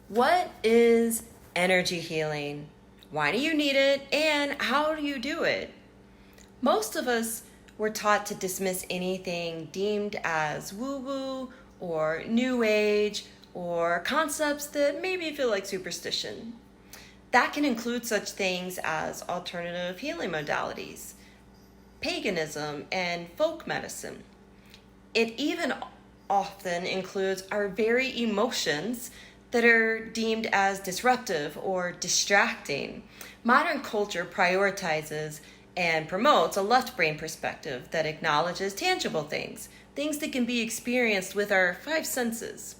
What is energy healing? Why do you need it? And how do you do it? Most of us were taught to dismiss anything deemed as woo-woo or new age or concepts that maybe feel like superstition. That can include such things as alternative healing modalities, paganism, and folk medicine. It even often includes our very emotions that are deemed as disruptive or distracting. Modern culture prioritizes and promotes a left brain perspective that acknowledges tangible things, things that can be experienced with our five senses.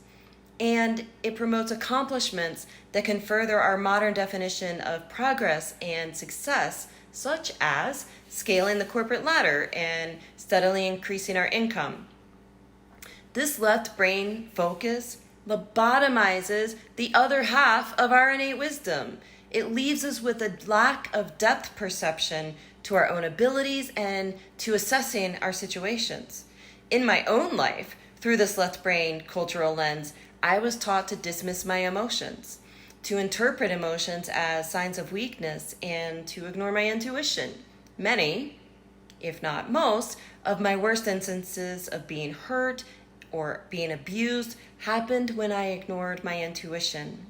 And it promotes accomplishments that can further our modern definition of progress and success, such as scaling the corporate ladder and steadily increasing our income. This left brain focus lobotomizes the other half of our innate wisdom. It leaves us with a lack of depth perception to our own abilities and to assessing our situations. In my own life, through this left brain cultural lens, I was taught to dismiss my emotions, to interpret emotions as signs of weakness, and to ignore my intuition. Many, if not most, of my worst instances of being hurt or being abused happened when I ignored my intuition.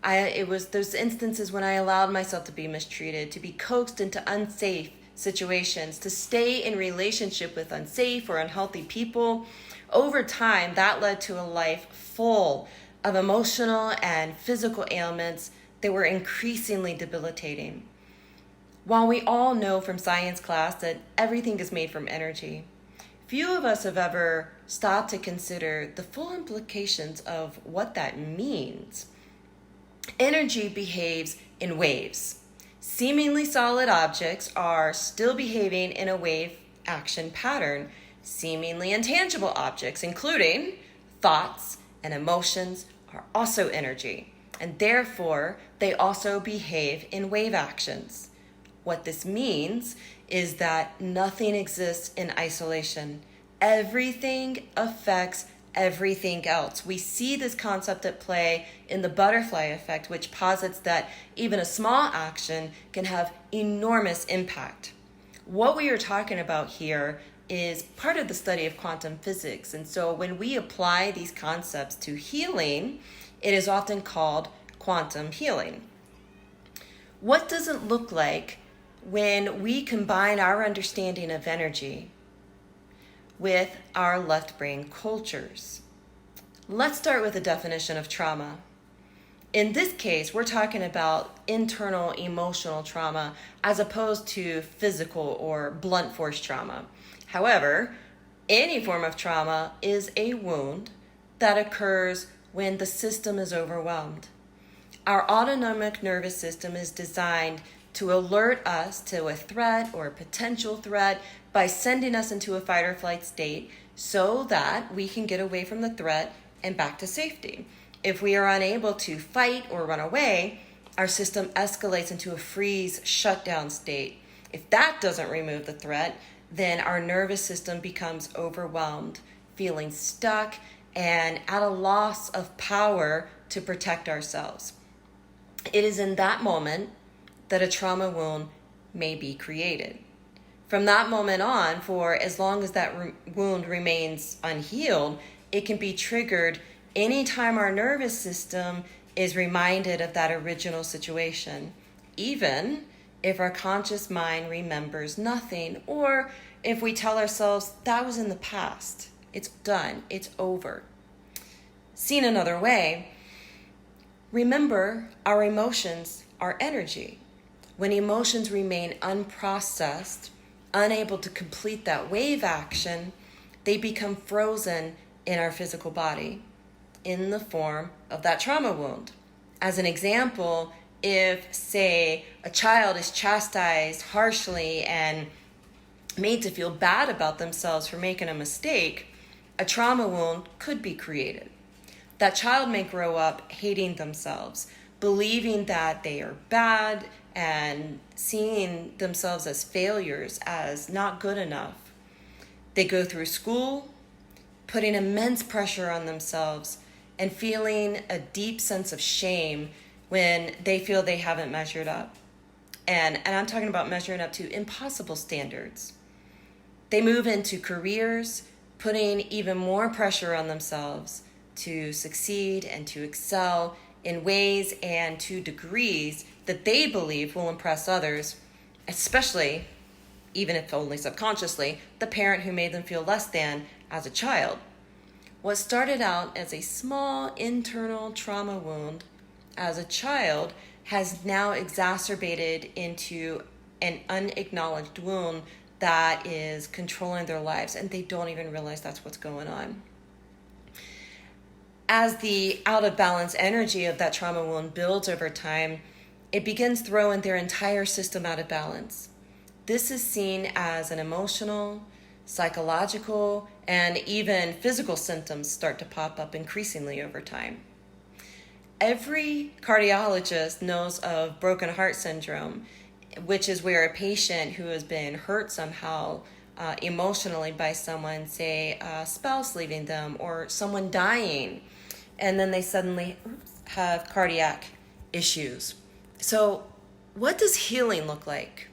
It was those instances when I allowed myself to be mistreated, to be coaxed into unsafe situations, to stay in relationship with unsafe or unhealthy people. Over time, that led to a life full of emotional and physical ailments that were increasingly debilitating. While we all know from science class that everything is made from energy, few of us have ever stopped to consider the full implications of what that means. Energy behaves in waves. Seemingly solid objects are still behaving in a wave action pattern. Seemingly intangible objects, including thoughts and emotions, are also energy, and therefore they also behave in wave actions. What this means is that nothing exists in isolation. Everything affects everything else. We see this concept at play in the butterfly effect, which posits that even a small action can have enormous impact. What we are talking about here is part of the study of quantum physics. And so when we apply these concepts to healing, it is often called quantum healing. What does it look like when we combine our understanding of energy with our left brain cultures? Let's start with a definition of trauma. In this case, we're talking about internal emotional trauma as opposed to physical or blunt force trauma. However, any form of trauma is a wound that occurs when the system is overwhelmed. Our autonomic nervous system is designed to alert us to a threat or a potential threat by sending us into a fight or flight state so that we can get away from the threat and back to safety. If we are unable to fight or run away, our system escalates into a freeze shutdown state. If that doesn't remove the threat, then our nervous system becomes overwhelmed, feeling stuck and at a loss of power to protect ourselves. It is in that moment that a trauma wound may be created. From that moment on, for as long as that wound remains unhealed, it can be triggered anytime our nervous system is reminded of that original situation, even if our conscious mind remembers nothing, or if we tell ourselves that was in the past, it's done, it's over. Seen another way, remember our emotions are energy. When emotions remain unprocessed, unable to complete that wave action, they become frozen in our physical body in the form of that trauma wound. As an example, if, say, a child is chastised harshly and made to feel bad about themselves for making a mistake, a trauma wound could be created. That child may grow up hating themselves, believing that they are bad and seeing themselves as failures, as not good enough. They go through school, putting immense pressure on themselves and feeling a deep sense of shame when they feel they haven't measured up. And I'm talking about measuring up to impossible standards. They move into careers, putting even more pressure on themselves to succeed and to excel in ways and to degrees that they believe will impress others, especially, even if only subconsciously, the parent who made them feel less than as a child. What started out as a small internal trauma wound as a child has now exacerbated into an unacknowledged wound that is controlling their lives, and they don't even realize that's what's going on. As the out of balance energy of that trauma wound builds over time, it begins throwing their entire system out of balance. This is seen as an emotional, psychological, and even physical symptoms start to pop up increasingly over time. Every cardiologist knows of broken heart syndrome, which is where a patient who has been hurt somehow emotionally by someone, say a spouse leaving them or someone dying, and then they suddenly have cardiac issues. So what does healing look like?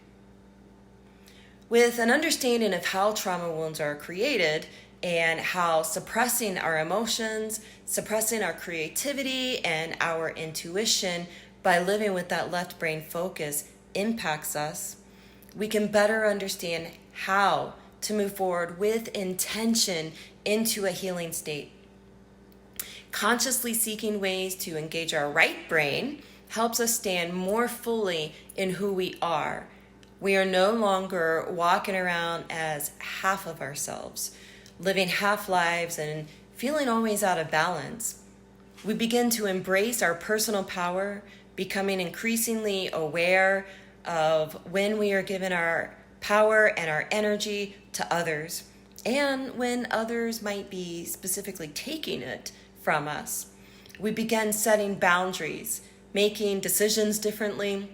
With an understanding of how trauma wounds are created and how suppressing our emotions, suppressing our creativity and our intuition by living with that left brain focus impacts us, we can better understand how to move forward with intention into a healing state. Consciously seeking ways to engage our right brain helps us stand more fully in who we are. We are no longer walking around as half of ourselves, living half lives and feeling always out of balance. We begin to embrace our personal power, becoming increasingly aware of when we are giving our power and our energy to others, and when others might be specifically taking it from us. We begin setting boundaries, making decisions differently,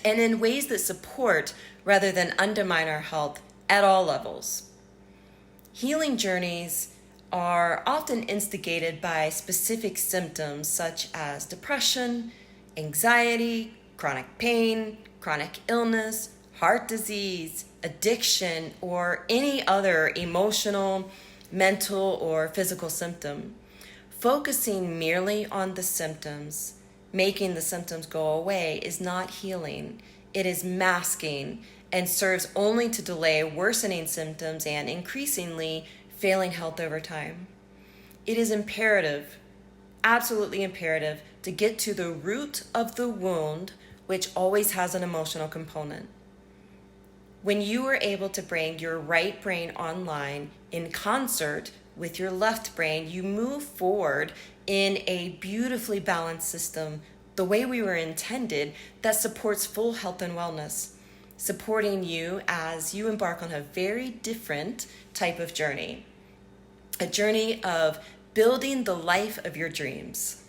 and in ways that support rather than undermine our health at all levels. Healing journeys are often instigated by specific symptoms such as depression, anxiety, chronic pain, chronic illness, heart disease, addiction, or any other emotional, mental, or physical symptom. Focusing merely on the symptoms, making the symptoms go away, is not healing. It is masking and serves only to delay worsening symptoms and increasingly failing health over time. It is imperative, absolutely imperative, to get to the root of the wound, which always has an emotional component. When you are able to bring your right brain online in concert with your left brain, you move forward in a beautifully balanced system, the way we were intended, that supports full health and wellness, supporting you as you embark on a very different type of journey, a journey of building the life of your dreams.